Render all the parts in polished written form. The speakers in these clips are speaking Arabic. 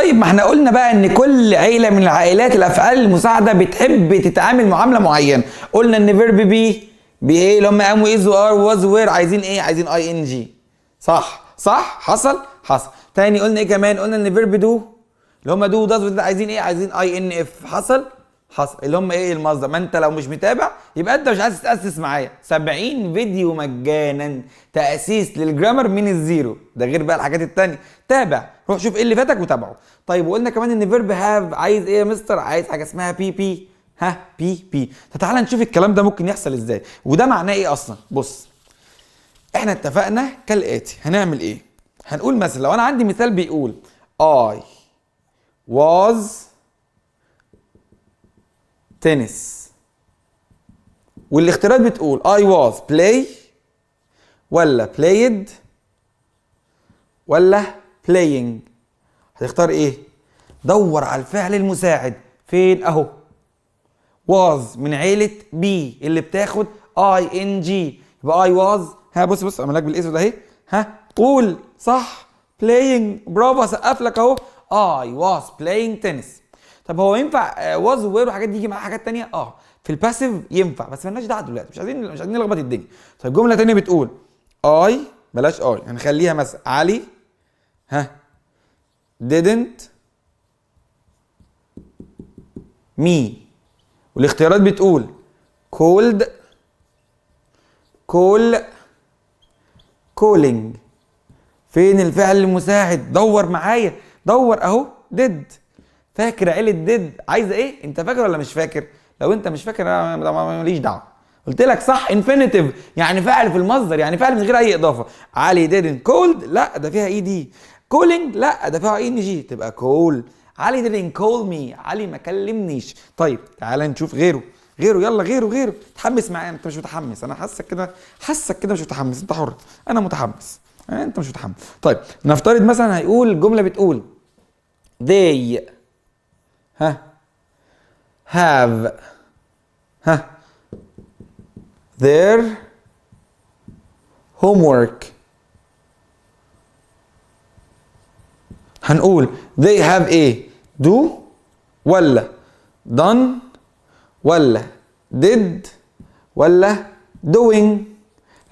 طيب ما احنا قلنا بقى ان كل عيله من العائلات الافعال المساعده بتحب تتعامل معامله معينه. قلنا ان فيرب بي ايه اللي هم ام واز وار واز وير عايزين ايه؟ عايزين اي ان جي. صح حصل. تاني قلنا ايه كمان؟ قلنا ان فيرب دو اللي هم دو داز عايزين ايه؟ عايزين اي ان اف. حصل اللي هم ايه؟ المصدر. ما انت لو مش متابع يبقى انت مش عايز تاسس معايا. 70 فيديو مجانا تاسيس للجرامر من الزيرو، ده غير بقى الحاجات التانية. تابع، روح شوف ايه اللي فاتك وتابعه. طيب وقلنا كمان ان فيرب هاف عايز ايه يا مستر؟ عايز حاجه اسمها بي. بي. فتعالى نشوف الكلام ده ممكن يحصل ازاي، وده معناه ايه اصلا. بص، احنا اتفقنا كالاتي. هنعمل ايه؟ هنقول مثلا لو انا عندي مثال بيقول I was tennis، والاختيارات بتقول I was play ولا played ولا playing، هتختار ايه؟ دور على الفعل المساعد فين؟ اهو was من عيلة بي اللي بتاخد اي ان جي، يبقى I was. ها بص اعمل لك بالاسود اهي. ها قول صح playing، برافو، اسقف لك اهو. I was playing tennis. طب هو ينفع was وير وحاجات دي يجي معاها حاجات تانية؟ في الباسيف ينفع، بس مالناش دعوه دلوقتي، مش عايزين نلخبط الدنيا. طيب جمله تانية بتقول I، بلاش هنخليها مثلا علي didn't me، والاختيارات بتقول cold calling. فين الفعل المساعد؟ دور معايا، دور اهو. did. فاكر عيلة ديد عايزه ايه؟ انت فاكر ولا مش فاكر؟ لو انت مش فاكر انا ماليش دعوه. قلت لك صح انفينيتيف، يعني فعل في المصدر، يعني فعل من غير اي اضافه. علي didn't cold، لا ده فيها اي دي. كولينج، لا ده فيها اي ان جي، تبقى كول. علي didn't call me، علي ما كلمنيش. طيب تعالى نشوف غيره. يلا غيره. تحمس معايا؟ انت مش متحمس، انا حاسك كده مش متحمس. انت حر، انا متحمس، انت مش متحمس. طيب نفترض مثلا هيقول جمله بتقول they have their homework. هنقول they have ايه؟ do ولا done ولا did ولا doing؟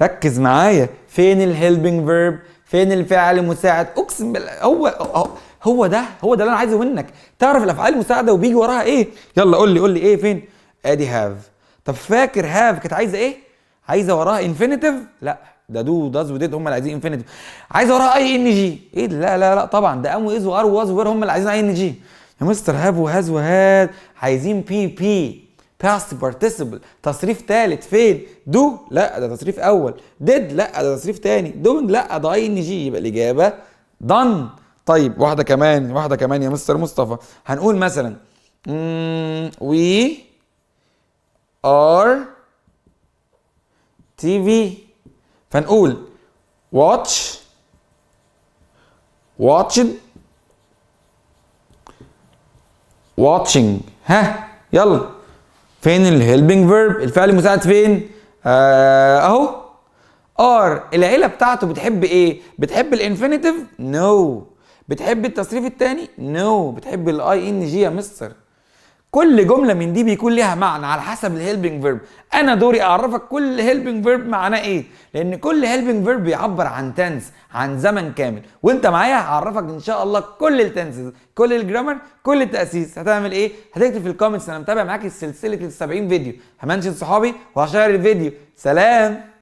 ركز معايا، فين الهيلبنج فيرب؟ فين الفعل المساعد؟ اقسم بالله هو ده اللي انا عايزه منك، تعرف الافعال المساعده وبيجي وراها ايه. يلا قول لي ايه فين؟ ادي هاف. طب فاكر هاف كانت عايزه ايه؟ عايزه وراها انفينيتيف؟ لا ده دو داز وديد هم اللي عايزين انفينيتيف. عايزه وراها اي ان جي؟ ايه ده؟ لا طبعا ده ام واز وار واز وير هم اللي عايزين اي ان جي. يا مستر هاف وهاز وهاد عايزين بي باست بارتيسيبل، تصريف ثالث. فين؟ دو؟ لا ده تصريف اول. ديد؟ لا ده تصريف ثاني. دوينج؟ لا ده اي ان جي. يبقى الاجابه دن. طيب واحده كمان يا مستر مصطفى. هنقول مثلا we are TV، فنقول watched watching. يلا فين الهيلبنج فيرب؟ الفعل المساعد فين؟ اهو ار. العيله بتاعته بتحب ايه؟ بتحب الانفينيتيف؟ نو. بتحب التصريف الثاني؟ نو. بتحب الاي ان جي يا مستر. كل جمله من دي بيكون ليها معنى على حسب الهيلبنج فيرب. انا دوري اعرفك كل هيلبنج فيرب معناه ايه، لان كل هيلبنج فيرب بيعبر عن تنس، عن زمن كامل. وانت معايا هعرفك ان شاء الله كل التنسز، كل الجرامر، كل التاسيس. هتعمل ايه؟ هتكتب في الكومنتس انا متابع معاك السلسله ال 70 فيديو، همنشن صحابي وهشير الفيديو. سلام.